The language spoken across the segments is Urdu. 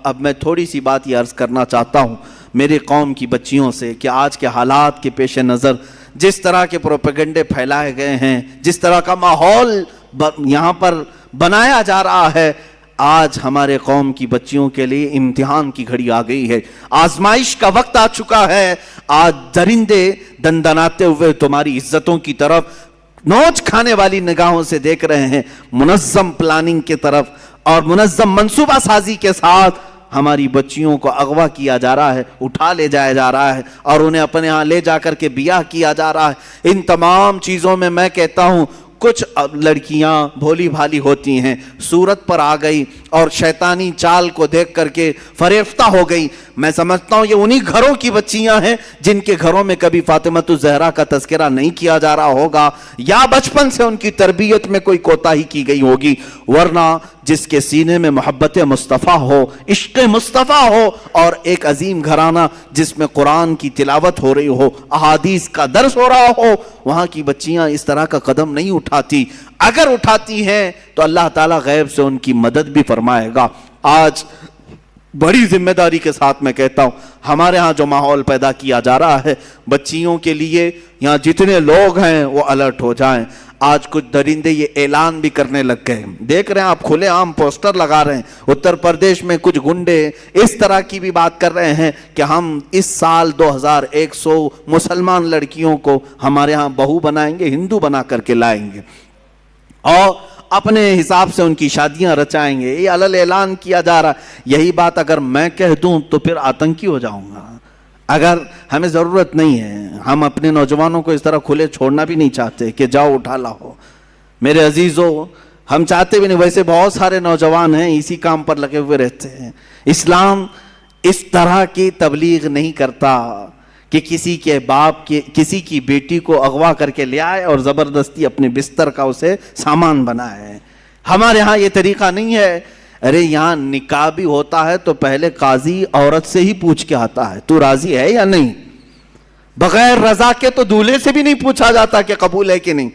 اب میں تھوڑی سی بات یہ عرض کرنا چاہتا ہوں میری قوم کی بچیوں سے کہ آج کے حالات کے پیش نظر جس طرح کے پروپیگنڈے پھیلائے گئے ہیں، جس طرح کا ماحول یہاں پر بنایا جا رہا ہے، آج ہمارے قوم کی بچیوں کے لیے امتحان کی گھڑی آ گئی ہے، آزمائش کا وقت آ چکا ہے۔ آج درندے دندناتے ہوئے تمہاری عزتوں کی طرف نوچ کھانے والی نگاہوں سے دیکھ رہے ہیں، منظم پلاننگ کی طرف اور منظم منصوبہ سازی کے ساتھ ہماری بچیوں کو اغوا کیا جا رہا ہے، اٹھا لے جایا جا رہا ہے اور انہیں اپنے ہاں لے جا کر کے بیاہ کیا جا رہا ہے۔ ان تمام چیزوں میں میں کہتا ہوں کچھ لڑکیاں بھولی بھالی ہوتی ہیں، صورت پر آ گئی اور شیطانی چال کو دیکھ کر کے فریفتہ ہو گئی۔ میں سمجھتا ہوں یہ انہی گھروں کی بچیاں ہیں جن کے گھروں میں کبھی فاطمۃ الزہرا کا تذکرہ نہیں کیا جا رہا ہوگا، یا بچپن سے ان کی تربیت میں کوئی کوتاہی کی گئی ہوگی، ورنہ جس کے سینے میں محبت مصطفیٰ ہو، عشق مصطفیٰ ہو اور ایک عظیم گھرانہ جس میں قرآن کی تلاوت ہو رہی ہو، احادیث کا درس ہو رہا ہو، وہاں کی بچیاں اس طرح کا قدم نہیں اٹھاتی۔ اگر اٹھاتی ہیں تو اللہ تعالیٰ غیب سے ان کی مدد بھی فرمائے گا۔ آج بڑی ذمہ داری کے ساتھ میں کہتا ہوں ہمارے ہاں جو ماحول پیدا کیا جا رہا ہے بچیوں کے لیے، یہاں جتنے لوگ ہیں وہ الرٹ ہو جائیں۔ آج کچھ درندے یہ اعلان بھی کرنے لگ گئے، دیکھ رہے ہیں آپ، کھلے عام پوسٹر لگا رہے ہیں۔ اتر پردیش میں کچھ گنڈے اس طرح کی بھی بات کر رہے ہیں کہ ہم اس سال 2100 مسلمان لڑکیوں کو ہمارے ہاں بہو بنائیں گے، ہندو بنا کر کے لائیں گے اور اپنے حساب سے ان کی شادیاں رچائیں گے۔ یہ علل اعلان کیا جا رہا ہے۔ یہی بات اگر میں کہہ دوں تو پھر آتنکی ہو جاؤں گا۔ اگر ہمیں ضرورت نہیں ہے، ہم اپنے نوجوانوں کو اس طرح کھلے چھوڑنا بھی نہیں چاہتے کہ جاؤ اٹھا لاؤ۔ میرے عزیزو، ہم چاہتے بھی نہیں، ویسے بہت سارے نوجوان ہیں اسی کام پر لگے ہوئے رہتے ہیں۔ اسلام اس طرح کی تبلیغ نہیں کرتا کہ کسی کے باپ کے کسی کی بیٹی کو اغوا کر کے لے آئے اور زبردستی اپنے بستر کا اسے سامان بنائے۔ ہمارے ہاں یہ طریقہ نہیں ہے۔ ارے یہاں نکاح بھی ہوتا ہے تو پہلے قاضی عورت سے ہی پوچھ کے آتا ہے تو راضی ہے یا نہیں، بغیر رضا کے تو دولہے سے بھی نہیں پوچھا جاتا کہ قبول ہے کہ نہیں،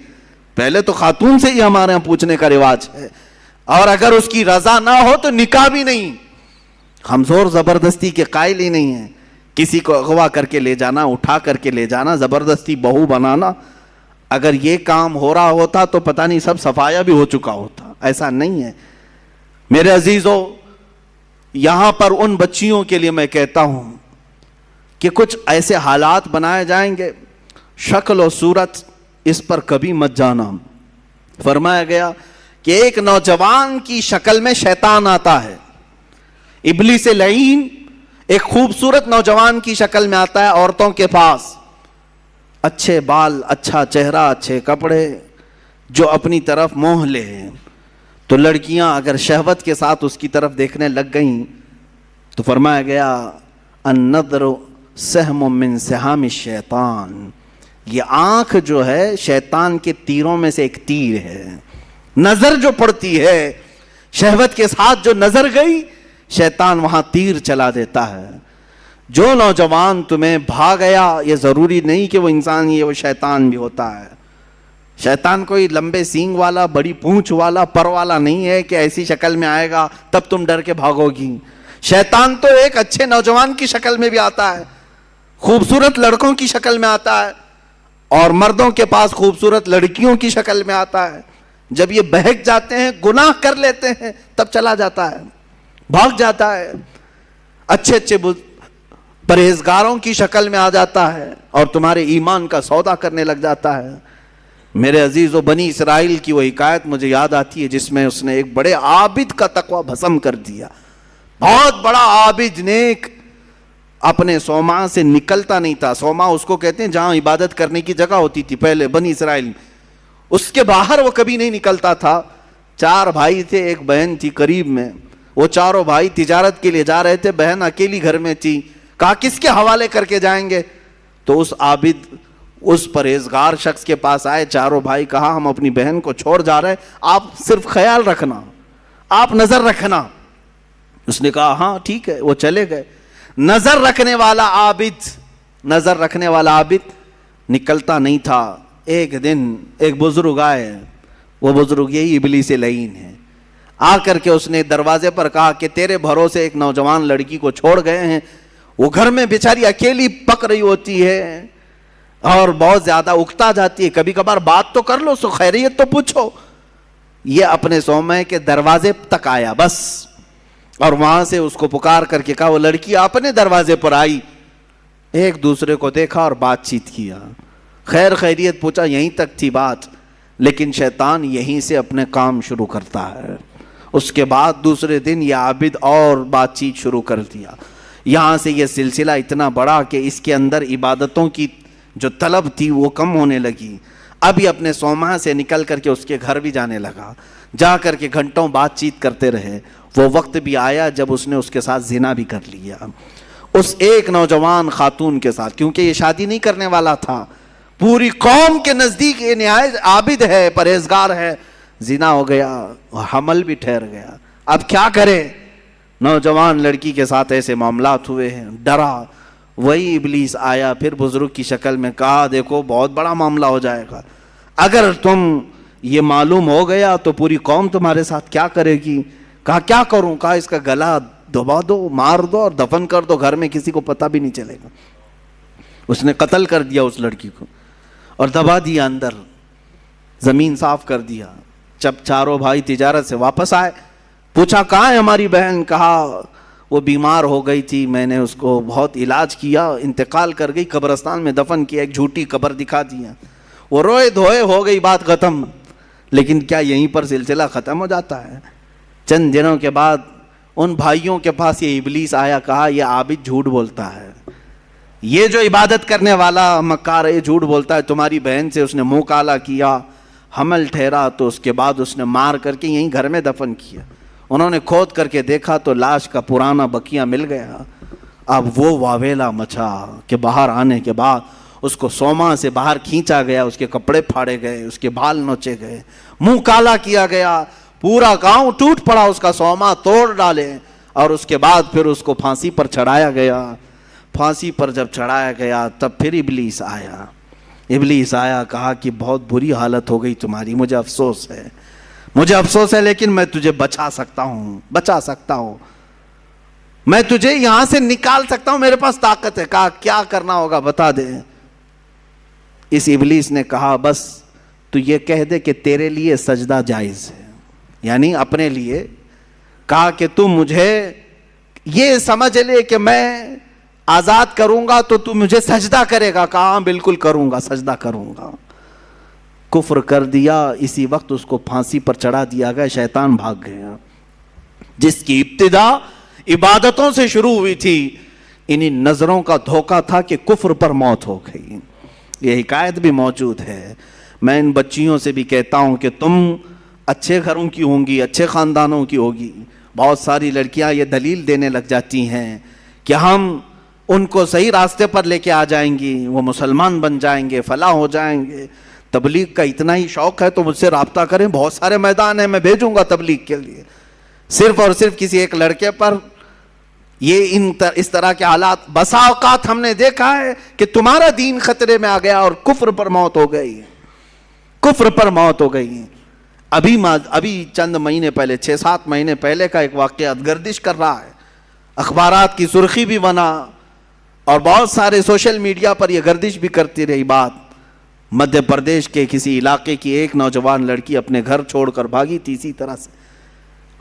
پہلے تو خاتون سے ہی ہمارے ہاں پوچھنے کا رواج ہے، اور اگر اس کی رضا نہ ہو تو نکاح بھی نہیں۔ ہم زور زبردستی کے قائل ہی نہیں ہیں۔ کسی کو اغوا کر کے لے جانا، اٹھا کر کے لے جانا، زبردستی بہو بنانا، اگر یہ کام ہو رہا ہوتا تو پتہ نہیں سب صفایا بھی ہو چکا ہوتا۔ ایسا نہیں ہے میرے عزیزو۔ یہاں پر ان بچیوں کے لیے میں کہتا ہوں کہ کچھ ایسے حالات بنائے جائیں گے، شکل و صورت اس پر کبھی مت جانا۔ فرمایا گیا کہ ایک نوجوان کی شکل میں شیطان آتا ہے، ابلیس لعین ایک خوبصورت نوجوان کی شکل میں آتا ہے عورتوں کے پاس، اچھے بال، اچھا چہرہ، اچھے کپڑے، جو اپنی طرف موہ لے۔ تو لڑکیاں اگر شہوت کے ساتھ اس کی طرف دیکھنے لگ گئیں تو فرمایا گیا النظر سہم من سہام الشیطان، یہ آنکھ جو ہے شیطان کے تیروں میں سے ایک تیر ہے۔ نظر جو پڑتی ہے، شہوت کے ساتھ جو نظر گئی، شیطان وہاں تیر چلا دیتا ہے۔ جو نوجوان تمہیں بھا گیا، یہ ضروری نہیں کہ وہ انسان ہی ہے، وہ شیطان بھی ہوتا ہے۔ شیطان کوئی لمبے سینگ والا، بڑی پونچھ والا، پر والا نہیں ہے کہ ایسی شکل میں آئے گا تب تم ڈر کے بھاگو گی۔ شیطان تو ایک اچھے نوجوان کی شکل میں بھی آتا ہے، خوبصورت لڑکوں کی شکل میں آتا ہے، اور مردوں کے پاس خوبصورت لڑکیوں کی شکل میں آتا ہے۔ جب یہ بہک جاتے ہیں، گناہ کر لیتے ہیں، تب چلا جاتا ہے، بھاگ جاتا ہے، اچھے اچھے پرہیزگاروں کی شکل میں آ جاتا ہے اور تمہارے ایمان کا سودا کرنے لگ جاتا ہے۔ میرے عزیزو، بنی اسرائیل کی وہ حکایت مجھے یاد آتی ہے جس میں اس نے ایک بڑے عابد کا تقوی بھسم کر دیا۔ بہت بڑا عابد، نیک، اپنے صومعہ سے نکلتا نہیں تھا۔ صومعہ اس کو کہتے ہیں جہاں عبادت کرنے کی جگہ ہوتی تھی پہلے بنی اسرائیل میں، اس کے باہر وہ کبھی نہیں نکلتا تھا۔ 4 بھائی تھے، ایک بہن تھی قریب میں، وہ چاروں بھائی تجارت کے لیے جا رہے تھے، بہن اکیلی گھر میں تھی۔ کہا کس کے حوالے کر کے جائیں گے؟ تو اس عابد، اس پرہیزگار شخص کے پاس آئے چاروں بھائی، کہا ہم اپنی بہن کو چھوڑ جا رہے ہیں، آپ صرف خیال رکھنا، آپ نظر رکھنا۔ اس نے کہا ہاں ٹھیک ہے، وہ چلے گئے۔ نظر رکھنے والا عابد نکلتا نہیں تھا۔ ایک دن ایک بزرگ آئے، وہ بزرگ یہی ابلیس لعین ہے، آ کر کے اس نے دروازے پر کہا کہ تیرے بھروسے ایک نوجوان لڑکی کو چھوڑ گئے ہیں, وہ گھر میں بیچاری اکیلی پک رہی ہوتی ہے اور بہت زیادہ اکتا جاتی ہے, کبھی کبھار بات تو کر لو, سو خیریت تو پوچھو. یہ اپنے صومعے کے دروازے تک آیا بس, اور وہاں سے اس کو پکار کر کے کہا. وہ لڑکی اپنے دروازے پر آئی, ایک دوسرے کو دیکھا اور بات چیت کیا, خیر خیریت پوچھا, یہیں تک تھی بات. لیکن شیطان یہیں سے اپنے کام شروع کرتا ہے. اس کے بعد دوسرے دن یہ عابد اور بات چیت شروع کر دیا. یہاں سے یہ سلسلہ اتنا بڑا کہ اس کے اندر عبادتوں کی جو طلب تھی وہ کم ہونے لگی. اب یہ اپنے صومعہ سے نکل کر کے اس کے گھر بھی جانے لگا, جا کر کے گھنٹوں بات چیت کرتے رہے. وہ وقت بھی آیا جب اس نے اس کے ساتھ زنا بھی کر لیا, اس ایک نوجوان خاتون کے ساتھ, کیونکہ یہ شادی نہیں کرنے والا تھا. پوری قوم کے نزدیک یہ نہایت عابد ہے, پرہیزگار ہے, زنا ہو گیا, حمل بھی ٹھہر گیا. اب کیا کرے؟ نوجوان لڑکی کے ساتھ ایسے معاملات ہوئے ہیں, ڈرا. وہی ابلیس آیا پھر بزرگ کی شکل میں, کہا دیکھو بہت بڑا معاملہ ہو جائے گا, اگر تم یہ معلوم ہو گیا تو پوری قوم تمہارے ساتھ کیا کرے گی. کہا کیا کروں؟ کہا اس کا گلا دبا دو, مار دو اور دفن کر دو, گھر میں کسی کو پتہ بھی نہیں چلے گا. اس نے قتل کر دیا اس لڑکی کو اور دبا دیا اندر, زمین صاف کر دیا. جب چاروں بھائی تجارت سے واپس آئے, پوچھا کہاں ہے ہماری بہن؟ کہا وہ بیمار ہو گئی تھی, میں نے اس کو بہت علاج کیا, انتقال کر گئی, قبرستان میں دفن کیا, ایک جھوٹی قبر دکھا دیا. وہ روئے دھوئے, ہو گئی بات ختم. لیکن کیا یہیں پر سلسلہ ختم ہو جاتا ہے؟ چند دنوں کے بعد ان بھائیوں کے پاس یہ ابلیس آیا, کہا یہ عابد جھوٹ بولتا ہے, یہ جو عبادت کرنے والا مکار ہے جھوٹ بولتا ہے. تمہاری بہن سے اس نے منہ کالا کیا, حمل ٹھہرا, تو اس کے بعد اس نے مار کر کے یہیں گھر میں دفن کیا. انہوں نے کھود کر کے دیکھا تو لاش کا پرانا بقیہ مل گیا. اب وہ واویلا مچا کہ باہر آنے کے بعد اس کو صومعہ سے باہر کھینچا گیا, اس کے کپڑے پھاڑے گئے, اس کے بال نوچے گئے, منہ کالا کیا گیا, پورا گاؤں ٹوٹ پڑا, اس کا صومعہ توڑ ڈالے, اور اس کے بعد پھر اس کو پھانسی پر چڑھایا گیا. پھانسی پر جب چڑھایا گیا تب پھر ابلیس آیا. ابلیس آیا, کہا کہ بہت بری حالت ہو گئی تمہاری, مجھے افسوس ہے, مجھے افسوس ہے, لیکن میں تجھے بچا سکتا ہوں, میں تجھے یہاں سے نکال سکتا ہوں, میرے پاس طاقت ہے. کہا کیا کرنا ہوگا بتا دے. اس ابلیس نے کہا بس تو یہ کہہ دے کہ تیرے لیے سجدہ جائز ہے, یعنی اپنے لیے. کہا کہ تم مجھے یہ سمجھ لے کہ میں آزاد کروں گا تو تم مجھے سجدہ کرے گا. کہا بالکل کروں گا, سجدہ کروں گا. کفر کر دیا. اسی وقت اس کو پھانسی پر چڑھا دیا گیا. شیطان بھاگ گیا. جس کی ابتدا عبادتوں سے شروع ہوئی تھی, انہی نظروں کا دھوکہ تھا کہ کفر پر موت ہو گئی. یہ حکایت بھی موجود ہے. میں ان بچیوں سے بھی کہتا ہوں کہ تم اچھے گھروں کی ہوں گی, اچھے خاندانوں کی ہوگی. بہت ساری لڑکیاں یہ دلیل دینے لگ جاتی ہیں کہ ہم ان کو صحیح راستے پر لے کے آ جائیں گی, وہ مسلمان بن جائیں گے, فلاں ہو جائیں گے. تبلیغ کا اتنا ہی شوق ہے تو مجھ سے رابطہ کریں, بہت سارے میدان ہیں, میں بھیجوں گا تبلیغ کے لیے. صرف اور صرف کسی ایک لڑکے پر یہ اس طرح کے حالات, بسا اوقات ہم نے دیکھا ہے کہ تمہارا دین خطرے میں آ گیا اور کفر پر موت ہو گئی, کفر پر موت ہو گئی. ابھی چند مہینے پہلے, 6-7 مہینے پہلے کا ایک واقعہ گردش کر رہا ہے, اخبارات کی سرخی بھی بنا اور بہت سارے سوشل میڈیا پر یہ گردش بھی کرتی رہی بات. مدھیہ پردیش کے کسی علاقے کی ایک نوجوان لڑکی اپنے گھر چھوڑ کر بھاگی تھی اسی طرح سے,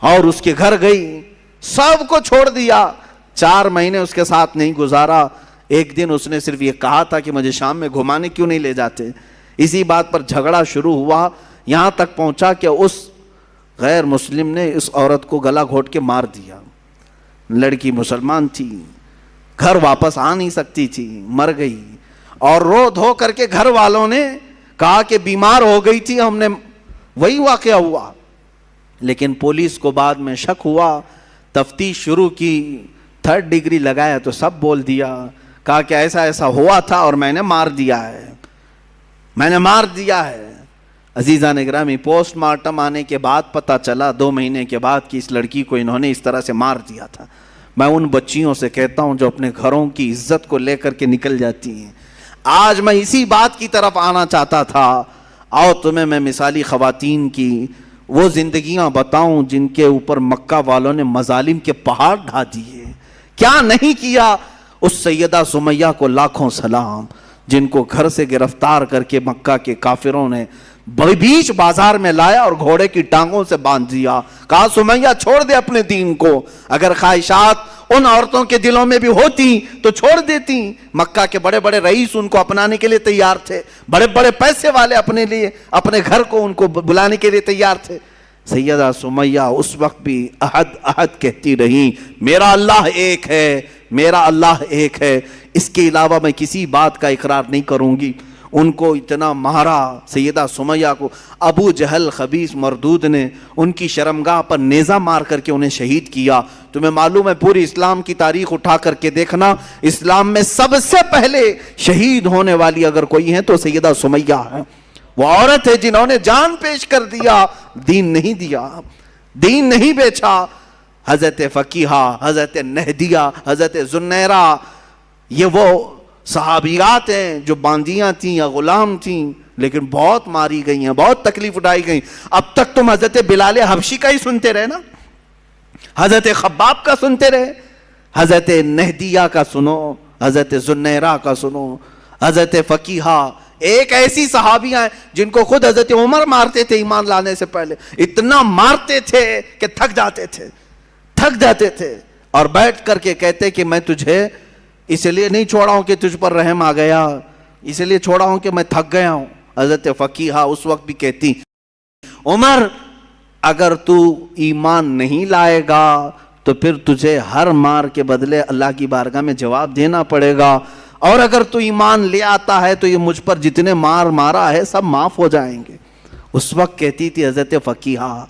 اور اس کے گھر گئی, سب کو چھوڑ دیا, 4 مہینے اس کے ساتھ نہیں گزارا. ایک دن اس نے صرف یہ کہا تھا کہ مجھے شام میں گھمانے کیوں نہیں لے جاتے. اسی بات پر جھگڑا شروع ہوا, یہاں تک پہنچا کہ اس غیر مسلم نے اس عورت کو گلا گھونٹ کے مار دیا. لڑکی مسلمان تھی, گھر واپس آ نہیں سکتی تھی, مر گئی. اور رو دھو کر کے گھر والوں نے کہا کہ بیمار ہو گئی تھی, ہم نے وہی واقعہ ہوا. لیکن پولیس کو بعد میں شک ہوا, تفتیش شروع کی, 3rd ڈگری لگایا تو سب بول دیا. کہا کہ ایسا ایسا ہوا تھا اور میں نے مار دیا ہے, میں نے مار دیا ہے. عزیزان گرامی, پوسٹ مارٹم آنے کے بعد پتہ چلا 2 مہینے کے بعد کہ اس لڑکی کو انہوں نے اس طرح سے مار دیا تھا. میں ان بچیوں سے کہتا ہوں جو اپنے گھروں کی عزت کو لے کر کے نکل جاتی ہیں. آج میں اسی بات کی طرف آنا چاہتا تھا. آؤ تمہیں میں مثالی خواتین کی وہ زندگیاں بتاؤں جن کے اوپر مکہ والوں نے مظالم کے پہاڑ ڈھا دیے. کیا نہیں کیا. اس سیدہ سمیہ کو لاکھوں سلام جن کو گھر سے گرفتار کر کے مکہ کے کافروں نے بیچ بازار میں لایا اور گھوڑے کی ٹانگوں سے باندھ دیا. کہا سمیہ چھوڑ دے اپنے دین کو. اگر خواہشات ان عورتوں کے دلوں میں بھی ہوتی تو چھوڑ دیتی. مکہ کے بڑے بڑے رئیس ان کو اپنانے کے لیے تیار تھے, بڑے بڑے پیسے والے اپنے لیے اپنے گھر کو ان کو بلانے کے لیے تیار تھے. سیدہ سمیہ اس وقت بھی احد احد کہتی رہی, میرا اللہ ایک ہے, میرا اللہ ایک ہے, اس کے علاوہ میں کسی بات کا اقرار نہیں کروں گی. ان کو اتنا مارا سیدہ سمیہ کو. ابو جہل خبیث مردود نے ان کی شرمگاہ پر نیزہ مار کر کے انہیں شہید کیا. تمہیں معلوم ہے پوری اسلام کی تاریخ اٹھا کر کے دیکھنا, اسلام میں سب سے پہلے شہید ہونے والی اگر کوئی ہیں تو سیدہ سمیہ ہے. وہ عورت ہے جنہوں نے جان پیش کر دیا, دین نہیں دیا, دین نہیں بیچا. حضرت فقیہہ, حضرت نہدیہ, حضرت زنیرہ, یہ وہ صحابیات ہیں جو باندیاں تھیں یا غلام تھیں لیکن بہت ماری گئی ہیں, بہت تکلیف اٹھائی گئی. اب تک تم حضرت بلال حبشی کا ہی سنتے رہے نا, حضرت خباب کا سنتے رہے, حضرت نہدیہ کا سنو, حضرت زنیرہ کا سنو, حضرت فقیہہ. ایک ایسی صحابیاں ہیں جن کو خود حضرت عمر مارتے تھے ایمان لانے سے پہلے, اتنا مارتے تھے کہ تھک جاتے تھے اور بیٹھ کر کے کہتے کہ میں تجھے اس لیے نہیں چھوڑا ہوں کہ تجھ پر رحم آ گیا, اس لیے چھوڑا ہوں کہ میں تھک گیا ہوں. حضرت فقیہہ اس وقت بھی کہتی, عمر اگر تو ایمان نہیں لائے گا تو پھر تجھے ہر مار کے بدلے اللہ کی بارگاہ میں جواب دینا پڑے گا, اور اگر تو ایمان لے آتا ہے تو یہ مجھ پر جتنے مار مارا ہے سب معاف ہو جائیں گے. اس وقت کہتی تھی حضرت فقیہہ,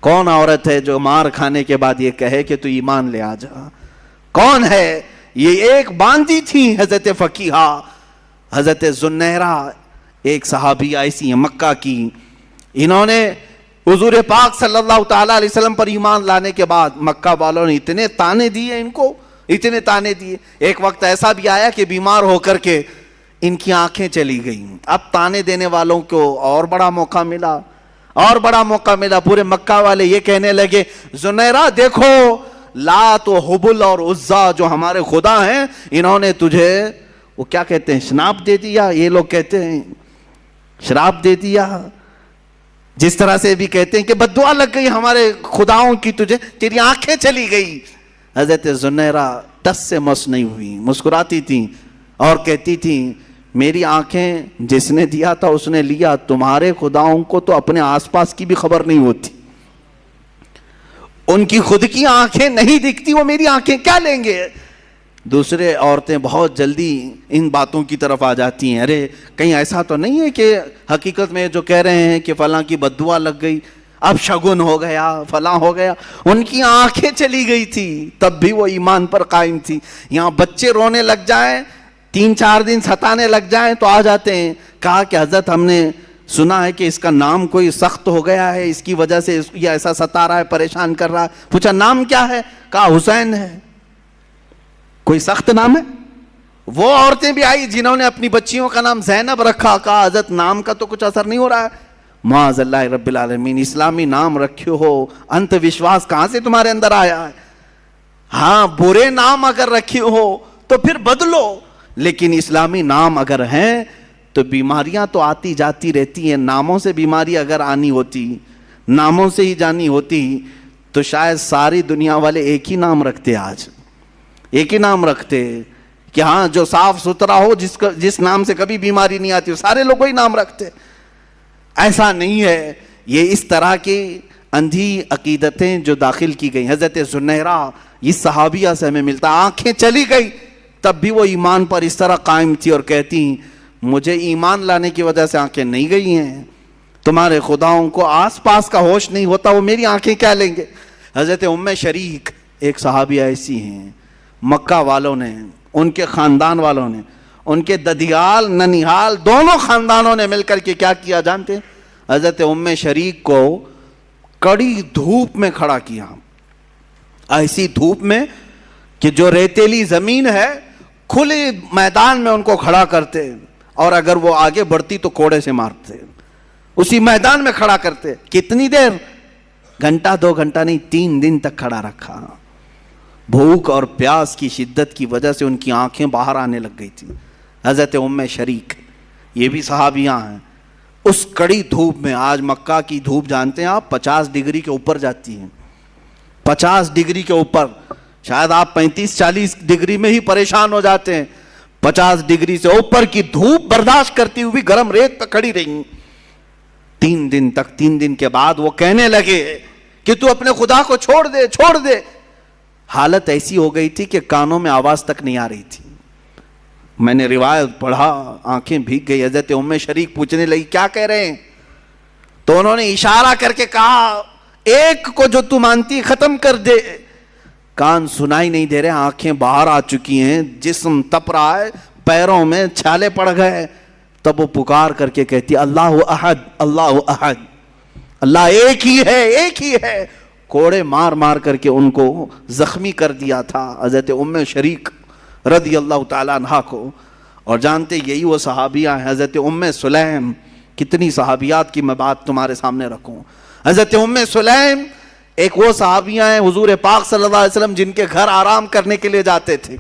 کون عورت ہے جو مار کھانے کے بعد یہ کہے کہ تو ایمان لے آ جا, کون ہے؟ یہ ایک باندی تھی حضرت فقیہہ. حضرت زنیرہ ایک صحابیہ ایسی ہیں مکہ کی, انہوں نے حضور پاک صلی اللہ تعالیٰ علیہ وسلم پر ایمان لانے کے بعد مکہ والوں نے اتنے تانے دیے ان کو, اتنے تانے دیے. ایک وقت ایسا بھی آیا کہ بیمار ہو کر کے ان کی آنکھیں چلی گئیں. اب تانے دینے والوں کو اور بڑا موقع ملا. پورے مکہ والے یہ کہنے لگے, زنیرہ دیکھو, لات و حبل اور عزا جو ہمارے خدا ہیں انہوں نے تجھے وہ کیا کہتے ہیں شناپ دے دیا, یہ لوگ کہتے ہیں شراب دے دیا, جس طرح سے بھی کہتے ہیں کہ بددعا لگ گئی ہمارے خداؤں کی تجھے, تیری آنکھیں چلی گئی. حضرت زنیرہ ٹس سے مس نہیں ہوئی, مسکراتی تھیں اور کہتی تھیں میری آنکھیں جس نے دیا تھا اس نے لیا, تمہارے خداؤں کو تو اپنے آس پاس کی بھی خبر نہیں ہوتی, ان کی خود کی آنکھیں نہیں دکھتی, وہ میری آنکھیں کیا لیں گے. دوسرے عورتیں بہت جلدی ان باتوں کی طرف آ جاتی ہیں, ارے کہیں ایسا تو نہیں ہے کہ حقیقت میں جو کہہ رہے ہیں کہ فلاں کی بددعا لگ گئی, اب شگن ہو گیا, فلاں ہو گیا. ان کی آنکھیں چلی گئی تھی تب بھی وہ ایمان پر قائم تھی. یہاں بچے رونے لگ جائیں, 3-4 دن ستانے لگ جائیں تو آ جاتے ہیں. کہا کہ حضرت ہم نے سنا ہے کہ اس کا نام کوئی سخت ہو گیا ہے, اس کی وجہ سے یہ ایسا ستا رہا ہے, پریشان کر رہا ہے. پوچھا نام کیا ہے؟ کہا حسین ہے. کوئی سخت نام ہے؟ وہ عورتیں بھی آئی جنہوں نے اپنی بچیوں کا نام زینب رکھا. کہا حضرت نام کا تو کچھ اثر نہیں ہو رہا ہے. معاذ اللہ رب العالمین, اسلامی نام رکھے ہو, انت وشواس کہاں سے تمہارے اندر آیا ہے؟ ہاں برے نام اگر رکھے ہو تو پھر بدلو, لیکن اسلامی نام اگر ہیں تو بیماریاں تو آتی جاتی رہتی ہیں. ناموں سے بیماری اگر آنی ہوتی, ناموں سے ہی جانی ہوتی تو شاید ساری دنیا والے ایک ہی نام رکھتے, آج ایک ہی نام رکھتے کہ ہاں جو صاف ستھرا ہو, جس نام سے کبھی بیماری نہیں آتی, سارے لوگ وہی نام رکھتے. ایسا نہیں ہے. یہ اس طرح کی اندھی عقیدتیں جو داخل کی گئی. حضرت زنیرہ اس صحابیہ سے ہمیں ملتا, آنکھیں چلی گئی تب بھی وہ ایمان پر اس طرح قائم تھی اور کہتی مجھے ایمان لانے کی وجہ سے آنکھیں نہیں گئی ہیں, تمہارے خداؤں کو آس پاس کا ہوش نہیں ہوتا, وہ میری آنکھیں کیا لیں گے. حضرت ام شریک ایک صحابیہ ایسی ہیں, مکہ والوں نے, ان کے خاندان والوں نے, ان کے ددیال ننیحال دونوں خاندانوں نے مل کر کے کیا کیا جانتے ہیں؟ حضرت ام شریک کو کڑی دھوپ میں کھڑا کیا, ایسی دھوپ میں کہ جو ریتیلی زمین ہے کھلے میدان میں ان کو کھڑا کرتے, اور اگر وہ آگے بڑھتی تو کوڑے سے مارتے, اسی میدان میں کھڑا کرتے. کتنی دیر؟ گھنٹہ 2 گھنٹہ نہیں 3 دن تک کھڑا رکھا. بھوک اور پیاس کی شدت کی وجہ سے ان کی آنکھیں باہر آنے لگ گئی تھی. حضرت ام شریک یہ بھی صحابیاں ہیں. اس کڑی دھوپ میں, آج مکہ کی دھوپ جانتے ہیں آپ 50 ڈگری کے اوپر جاتی ہیں, 50 ڈگری کے اوپر, شاید آپ 35-40 ڈگری میں ہی پریشان ہو جاتے ہیں. 50 ڈگری سے اوپر کی دھوپ برداشت کرتی ہوئی گرم ریت پہ کھڑی رہی 3 دن تک. 3 دن کے بعد وہ کہنے لگے کہ تو اپنے خدا کو چھوڑ دے. حالت ایسی ہو گئی تھی کہ کانوں میں آواز تک نہیں آ رہی تھی. میں نے روایت پڑھا, آنکھیں بھیگ گئی. حضرت ام شریک پوچھنے لگی کیا کہہ رہے ہیں؟ تو انہوں نے اشارہ کر کے کہا ایک کو جو تو مانتی ختم کر دے. کان سنائی نہیں دے رہے, آنکھیں باہر آ چکی ہیں, جسم تپ رہا ہے, پیروں میں چھالے پڑ گئے. تب وہ پکار کر کے کہتی اللہ احد, اللہ احد, اللہ ایک ہی ہے. کوڑے مار مار کر کے ان کو زخمی کر دیا تھا حضرت ام شریک رضی اللہ تعالیٰ عنہ کو. اور جانتے یہی وہ صحابیاں ہیں. حضرت ام سلیم, کتنی صحابیات کی میں بات تمہارے سامنے رکھوں. حضرت ام سلیم ایک وہ صحابیاں ہیں حضور پاک صلی اللہ علیہ وسلم جن کے گھر آرام کرنے کے لیے جاتے تھے,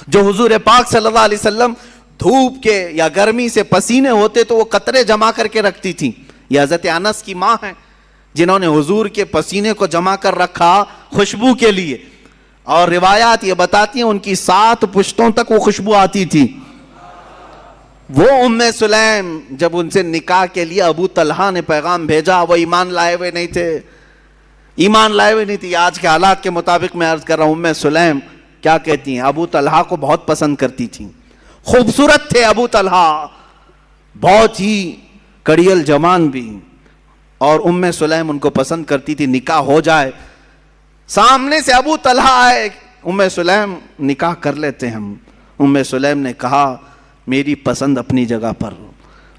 جو حضور پاک صلی اللہ علیہ وسلم دھوپ کے یا گرمی سے پسینے ہوتے تو وہ قطرے جمع کر کے رکھتی تھی. یہ حضرت انس کی ماں ہیں جنہوں نے حضور کے پسینے کو جمع کر رکھا خوشبو کے لیے. اور روایات یہ بتاتی ہیں ان کی 7 پشتوں تک وہ خوشبو آتی تھی. وہ ام سلیم جب ان سے نکاح کے لیے ابو طلحہ نے پیغام بھیجا, وہ ایمان لائے ہوئے نہیں تھی. آج کے حالات کے مطابق میں عرض کر رہا ہوں, ام سلیم کیا کہتی ہیں, ابو طلحہ کو بہت پسند کرتی تھیں. خوبصورت تھے ابو طلحہ, بہت ہی کڑیل جوان بھی, اور ام سلیم ان کو پسند کرتی تھی. نکاح ہو جائے, سامنے سے ابو طلحہ آئے, ام سلیم نکاح کر لیتے ہم. ام سلیم نے کہا میری پسند اپنی جگہ پر,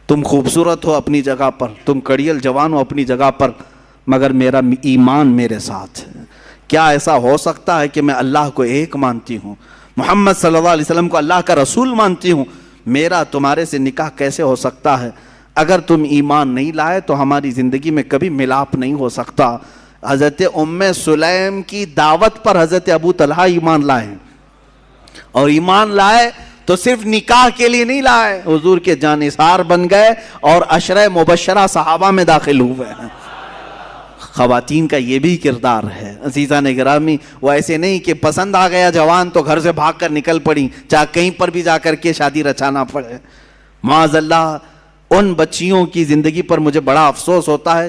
تم خوبصورت ہو اپنی جگہ پر, تم کڑیل جوان ہو اپنی جگہ پر, مگر میرا ایمان میرے ساتھ ہے. کیا ایسا ہو سکتا ہے کہ میں اللہ کو ایک مانتی ہوں, محمد صلی اللہ علیہ وسلم کو اللہ کا رسول مانتی ہوں, میرا تمہارے سے نکاح کیسے ہو سکتا ہے؟ اگر تم ایمان نہیں لائے تو ہماری زندگی میں کبھی ملاپ نہیں ہو سکتا. حضرت ام سلیم کی دعوت پر حضرت ابو طلحہ ایمان لائے, اور ایمان لائے تو صرف نکاح کے لیے نہیں لائے, حضور کے جانثار بن گئے اور عشرہ مبشرہ صحابہ میں داخل ہوئے ہیں. خواتین کا یہ بھی کردار ہے عزیزان گرامی. وہ ایسے نہیں کہ پسند آ گیا جوان تو گھر سے بھاگ کر نکل پڑی, چاہے کہیں پر بھی جا کر کے شادی رچانا پڑے. معاذ اللہ, ان بچیوں کی زندگی پر مجھے بڑا افسوس ہوتا ہے